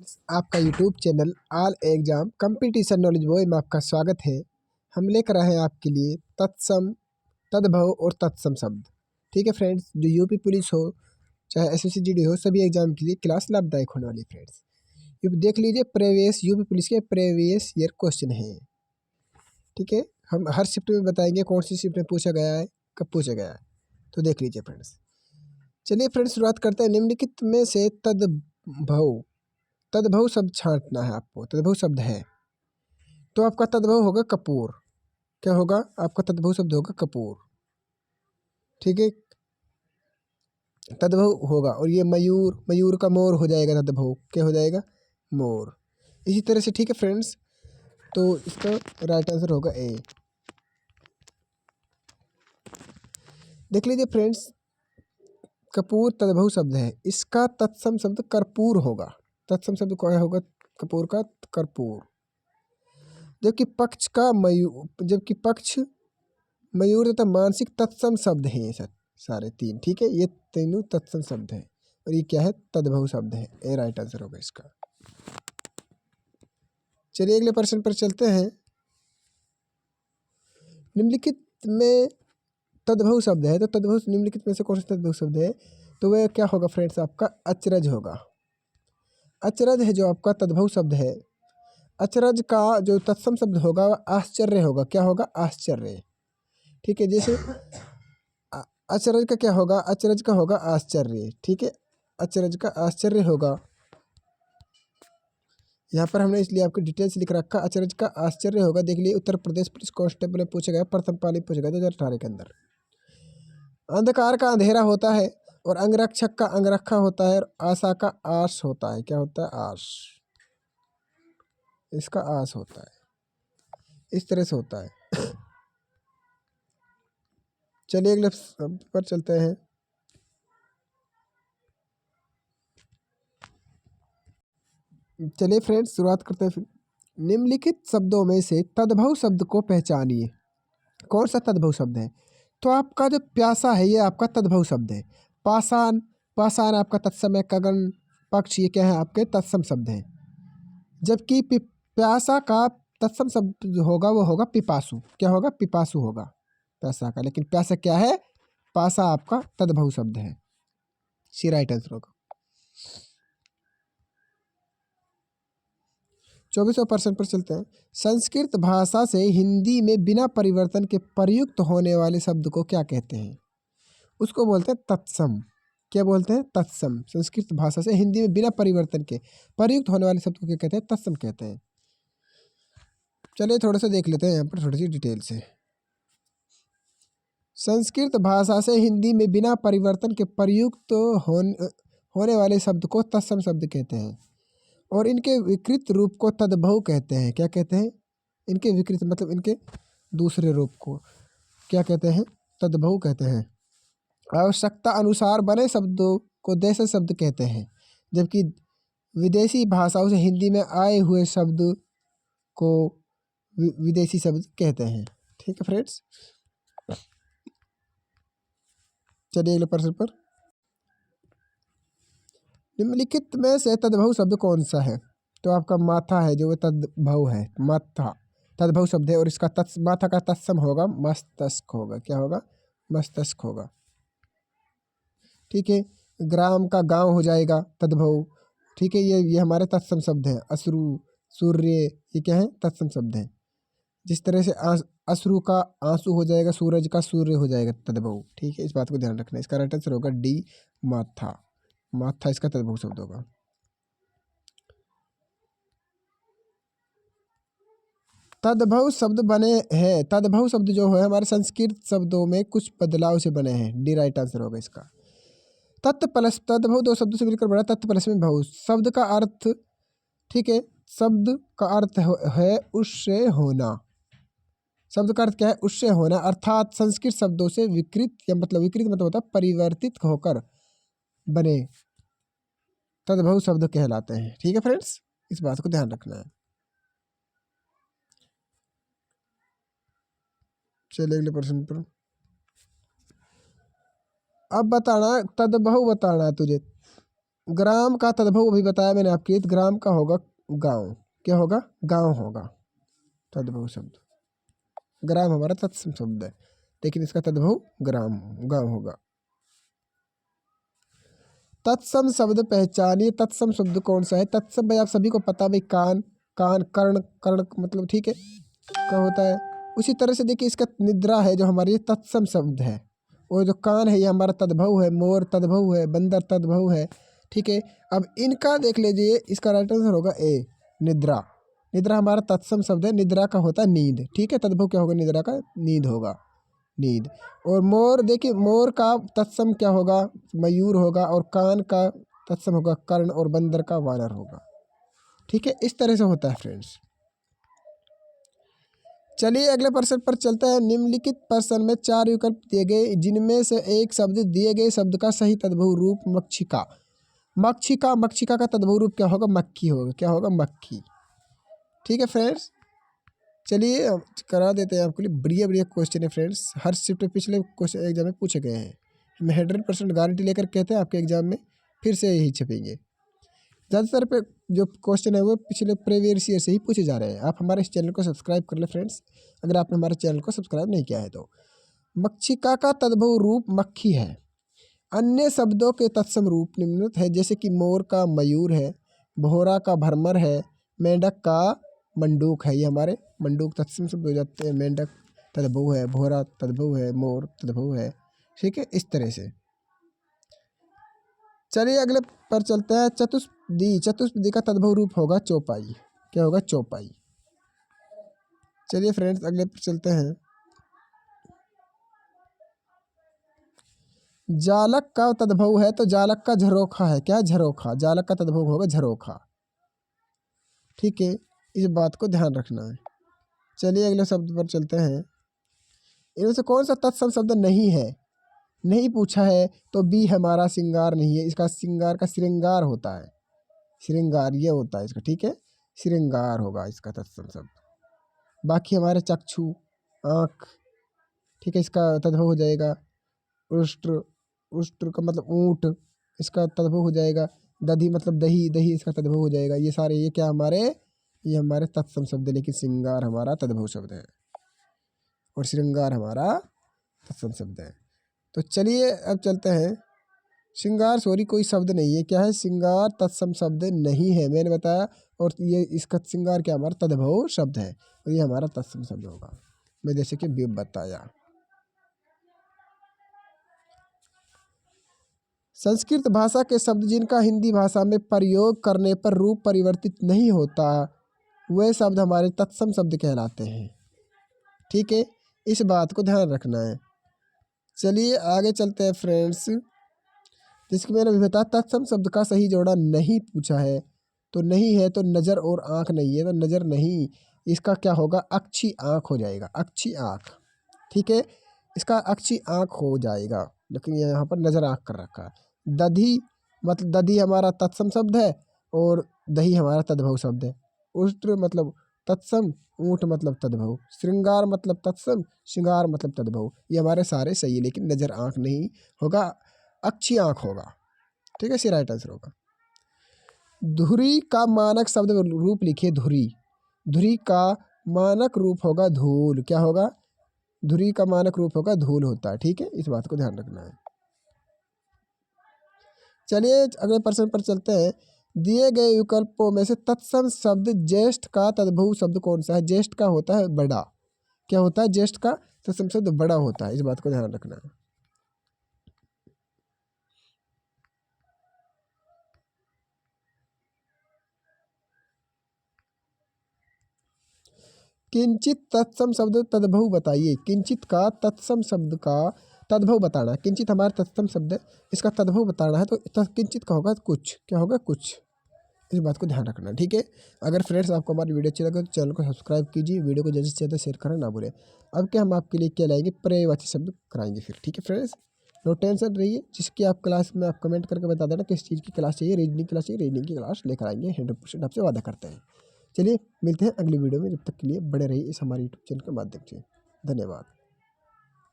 आपका YouTube channel all exam competition knowledge boy में आपका स्वागत है। हम लेकर आए हैं आपके लिए तत्सम, तद्भव और तत्सम शब्द। ठीक है फ्रेंड्स, जो यूपी पुलिस हो चाहे एसएससी जीडी हो, सभी एग्जाम के लिए क्लास लाभदायक होने वाली है फ्रेंड्स। ये देख लीजिए, प्रीवियस यूपी पुलिस के प्रीवियस ईयर क्वेश्चन है। ठीक है, हम हर शिफ्ट में बताएंगे कौन सी शिफ्ट में पूछा गया है, कब पूछा गया है, तो देख लीजिए फ्रेंड्स। चलिए फ्रेंड्स, शुरुआत करते हैं। निम्नलिखित में से तद्भव तद्भव शब्द छांटना है आपको। तद्भव शब्द है तो आपका तद्भव होगा कपूर। क्या होगा आपका तद्भव शब्द होगा कपूर। ठीक है, तद्भव होगा। और ये मयूर, मयूर का मोर हो जाएगा तद्भव। क्या हो जाएगा? मोर। इसी तरह से ठीक है फ्रेंड्स, तो इसका राइट आंसर होगा ए। देख लीजिए फ्रेंड्स, कपूर तद्भव शब्द है, इसका तत्सम शब्द कर्पूर होगा। तत्सम शब्द क्या होगा कपूर का? कर्पूर। जबकि पक्ष मयूर तथा मानसिक तत्सम शब्द हैं ये सारे तीन। ठीक है, ये तीनों तत्सम शब्द हैं और ये क्या है? तद्भव शब्द है। ए राइट आंसर होगा इसका। चलिए अगले प्रश्न पर चलते हैं। निम्नलिखित में तद्भव शब्द है, तो तद्भव निम्नलिखित में से कौन सा तद्भव शब्द है? तो वह क्या होगा फ्रेंड्स? आपका अचरज होगा। अचरज है जो आपका तद्भव शब्द है। अचरज का जो तत्सम शब्द होगा वह आश्चर्य होगा। क्या होगा? आश्चर्य। ठीक है, जैसे अचरज का क्या होगा? अचरज का होगा आश्चर्य। ठीक है, अचरज का आश्चर्य होगा। यहाँ पर हमने इसलिए आपको डिटेल्स लिख रखा। अचरज का आश्चर्य होगा। देख लिए, उत्तर प्रदेश पुलिस कांस्टेबल में पूछा गया, प्रथम पाली पूछा गया 2018 के अंदर। अंधकार का अंधेरा होता है और अंगरक्षक का अंगरखा होता है और आशा का आस होता है। क्या होता है? आस। इसका आस होता है, इस तरह से होता है। चलिए अगले पर चलते हैं। चलिए फ्रेंड्स, शुरुआत करते हैं। निम्नलिखित शब्दों में से तद्भव शब्द को पहचानिए। कौन सा तद्भव शब्द है? तो आपका जो प्यासा है ये आपका तद्भव शब्द है। पाषाण, पाषाण आपका तत्सम है। गगन, पक्ष, ये क्या है? आपके तत्सम शब्द हैं। जबकि प्यासा का तत्सम शब्द जो होगा वो होगा पिपासु। क्या होगा? पिपासु होगा प्यासा का। लेकिन प्यासा क्या है? पासा आपका तद्भव शब्द है। सी राइट आंसर होगा। 24% पर चलते हैं। संस्कृत भाषा से हिंदी में बिना परिवर्तन के प्रयुक्त होने वाले शब्द को क्या कहते हैं? उसको बोलते हैं तत्सम। क्या बोलते हैं? तत्सम। संस्कृत भाषा से हिंदी में बिना परिवर्तन के प्रयुक्त होने वाले शब्द को क्या कहते हैं? तत्सम कहते हैं। चलिए थोड़ा सा देख लेते हैं यहाँ पर थोड़ी सी डिटेल से। संस्कृत भाषा से हिंदी में बिना परिवर्तन के प्रयुक्त होने वाले शब्द को तत्सम शब्द कहते हैं और इनके विकृत रूप को तद्भव कहते हैं। क्या कहते हैं? इनके विकृत मतलब इनके दूसरे रूप को क्या कहते हैं? तद्भव कहते हैं। आवश्यकता अनुसार बने शब्दों को देश शब्द कहते हैं, जबकि विदेशी भाषाओं से हिंदी में आए हुए शब्द को विदेशी शब्द कहते हैं। ठीक है फ्रेंड्स, चलिए अगले प्रश्न पर। निम्नलिखित में से तद्भव शब्द कौन सा है? तो आपका माथा है जो तद्भव है। माथा तद्भव शब्द है और इसका माथा का तत्सम होगा मस्तिष्क होगा। क्या होगा? मस्तिष्क होगा। ठीक है, ग्राम का गांव हो जाएगा तद्भव। ठीक है, ये हमारे तत्सम शब्द है। अश्रु, सूर्य, ये क्या है? तत्सम शब्द है। जिस तरह से अश्रु का आंसू हो जाएगा, सूरज का सूर्य हो जाएगा तद्भव। ठीक है, इस बात को ध्यान रखना। इसका राइट आंसर होगा डी, माथा। माथा इसका तद्भव शब्द होगा। तद्भव शब्द बने हैं। तद्भव शब्द जो है हमारे संस्कृत शब्दों में कुछ बदलाव से बने हैं। डी राइट आंसर होगा इसका। तत् प्लस तद्भव दो शब्दों से मिलकर बना तत् प्लस में भव। शब्द का अर्थ, ठीक है, शब्द का अर्थ है उससे होना। शब्द का अर्थ क्या है? उससे होना। अर्थात संस्कृत शब्दों से विकृत या मतलब विकृत मतलब होता है परिवर्तित होकर बने तद्भव शब्द कहलाते हैं। ठीक है फ्रेंड्स, इस बात को ध्यान रखना है। चलिए अगले प्रश्न पर। अब बताना, तद्भव बताना है तुझे। ग्राम का तद्भव अभी बताया मैंने आपके लिए, ग्राम का होगा गांव। क्या होगा? गांव होगा तद्भव शब्द। ग्राम हमारा तत्सम शब्द है, लेकिन इसका तद्भव ग्राम गांव होगा। तत्सम शब्द पहचानिए। तत्सम शब्द कौन सा है? तत्सम भाई आप सभी को पता, भाई कान, कान, कर्ण, कर्ण मतलब ठीक है क्या होता है। उसी तरह से देखिए इसका निद्रा है जो हमारी तत्सम शब्द है, और जो कान है ये हमारा तद्भव है, मोर तद्भव है, बंदर तद्भव है। ठीक है, अब इनका देख लीजिए, इसका राइट आंसर होगा ए, निद्रा। निद्रा हमारा तत्सम शब्द है, निद्रा का होता है नींद। ठीक है, तद्भव क्या होगा? निद्रा का नींद होगा, नींद। और मोर, देखिए मोर का तत्सम क्या होगा? मयूर होगा, और कान का तत्सम होगा कर्ण, और बंदर का वानर होगा। ठीक है, इस तरह से होता है फ्रेंड्स। चलिए अगले प्रश्न पर चलते हैं। निम्नलिखित प्रश्न में 4 विकल्प दिए गए, जिनमें से एक शब्द दिए गए शब्द का सही तद्भव रूप मक्षिका। मक्षिका, मक्षिका का तद्भव रूप क्या होगा? मक्खी होगा। क्या होगा? मक्खी। ठीक है फ्रेंड्स, चलिए अब करा देते हैं आपके लिए बढ़िया बढ़िया क्वेश्चन है फ्रेंड्स। हर शिफ्ट पिछले क्वेश्चन एग्जाम में पूछे गए हैं, हम 100% गारंटी लेकर कहते हैं आपके एग्जाम में फिर से यही छपेंगे। ज़्यादातर पे जो क्वेश्चन है वो पिछले प्रीवियस ईयर से ही पूछे जा रहे हैं। आप हमारे इस चैनल को सब्सक्राइब कर ले फ्रेंड्स, अगर आपने हमारे चैनल को सब्सक्राइब नहीं किया है तो। मक्षिका का तद्भव रूप मक्खी है। अन्य शब्दों के तत्सम रूप निम्नलिखित है, जैसे कि मोर का मयूर है, भौरा का भ्रमर है, मेंढक का मंडूक है। ये हमारे मंडूक तत्सम शब्द हो जाते हैं। मेंढक तद्भव है, भौरा तद्भव है, मोर तद्भव है। ठीक है, इस तरह से। चलिए अगले पर चलते हैं। चतुष्पदी, चतुष्पदी का तद्भव रूप होगा चौपाई। क्या होगा? चौपाई। चलिए फ्रेंड्स अगले पर चलते हैं। जालक का तद्भव है, तो जालक का झरोखा है। क्या? झरोखा। जालक का तद्भव होगा झरोखा। ठीक है, इस बात को ध्यान रखना है। चलिए अगले शब्द पर चलते हैं। इनमें से कौन सा तत्सम शब्द नहीं है? नहीं पूछा है तो बी हमारा श्रृंगार नहीं है। इसका श्रृंगार का श्रृंगार होता है, श्रृंगार ये होता है इसका। ठीक है, श्रृंगार होगा इसका तत्सम शब्द। बाकी हमारे चक्षु, आँख, ठीक है, इसका तद्भव हो जाएगा उष्ट्र। उष्ट्र का मतलब ऊँट, इसका तद्भव हो जाएगा। दधी मतलब दही, दही इसका तद्भव हो जाएगा। ये सारे ये क्या हमारे, ये हमारे तत्सम शब्द है, लेकिन श्रृंगार हमारा तद्भव शब्द है और श्रृंगार हमारा तत्सम शब्द है। तो चलिए अब चलते हैं। श्रृंगार सॉरी कोई शब्द नहीं है। क्या है? श्रृंगार तत्सम शब्द नहीं है, मैंने बताया। और ये इसका श्रृंगार क्या हमारा तद्भव शब्द है, और ये हमारा तत्सम शब्द होगा, मैं जैसे कि बताया। संस्कृत भाषा के शब्द जिनका हिंदी भाषा में प्रयोग करने पर रूप परिवर्तित नहीं होता, वे शब्द हमारे तत्सम शब्द कहलाते हैं। ठीक है, इस बात को ध्यान रखना है। चलिए आगे चलते हैं फ्रेंड्स। जिसकी मैंने अभी बताया तत्सम शब्द का सही जोड़ा नहीं पूछा है, तो नहीं है तो नज़र और आँख नहीं है, तो नज़र नहीं, इसका क्या होगा? अक्षी आँख हो जाएगा, अक्षी आँख। ठीक है, इसका अक्षी आँख हो जाएगा, लेकिन ये यहाँ पर नज़र आँख कर रखा है। दधी मतलब दधी हमारा तत्सम शब्द है, और दही हमारा तद्भव शब्द है। उष्ट्र मतलब तत्सम, ऊँट मतलब तद्भव, श्रृंगार मतलब तत्सम, श्रृंगार मतलब तद्भव। ये हमारे सारे सही है, लेकिन नज़र आँख नहीं होगा, अच्छी आँख होगा। ठीक है, इसी राइट आंसर होगा। धुरी का मानक शब्द रूप लिखिए। धुरी, धुरी का मानक रूप होगा धूल। क्या होगा? धुरी का मानक रूप होगा धूल होता है। ठीक है, इस बात को ध्यान रखना है। चलिए अगले प्रश्न पर चलते हैं। दिए गए विकल्पों में से तत्सम शब्द ज्येष्ठ का तद्भव शब्द कौन सा है? ज्येष्ठ का होता है बड़ा। क्या होता है? ज्येष्ठ का तत्सम शब्द बड़ा होता है, इस बात को ध्यान रखना है। किंचित तत्सम शब्द तद्भव बताइए। किंचित का तत्सम शब्द का तद्भव बताना है। किंचित हमारा तत्सम शब्द है, इसका तद्भव बताना है, तो किंचित का होगा कुछ। क्या होगा? कुछ। इस बात को ध्यान रखना। ठीक है, अगर फ्रेंड्स आपको हमारी वीडियो अच्छी लगे तो चैनल को सब्सक्राइब कीजिए, वीडियो को ज़्यादा से ज़्यादा शेयर करना ना भूलें। अब क्या हम आपके लिए क्या लाएंगे? पर्यायवाची शब्द कराएंगे फिर। ठीक है फ्रेंड्स, नो टेंशन रहिए। जिसकी आप क्लास में आप कमेंट करके बता देना किस चीज़ की क्लास चाहिए। रीजनिंग क्लास चाहिए, रीजनिंग की क्लास लेकर आएंगे, 100% आपसे वादा करते हैं। चलिए मिलते हैं अगली वीडियो में, जब तक के लिए बड़े रहिए इस हमारे यूट्यूब चैनल के माध्यम से। धन्यवाद।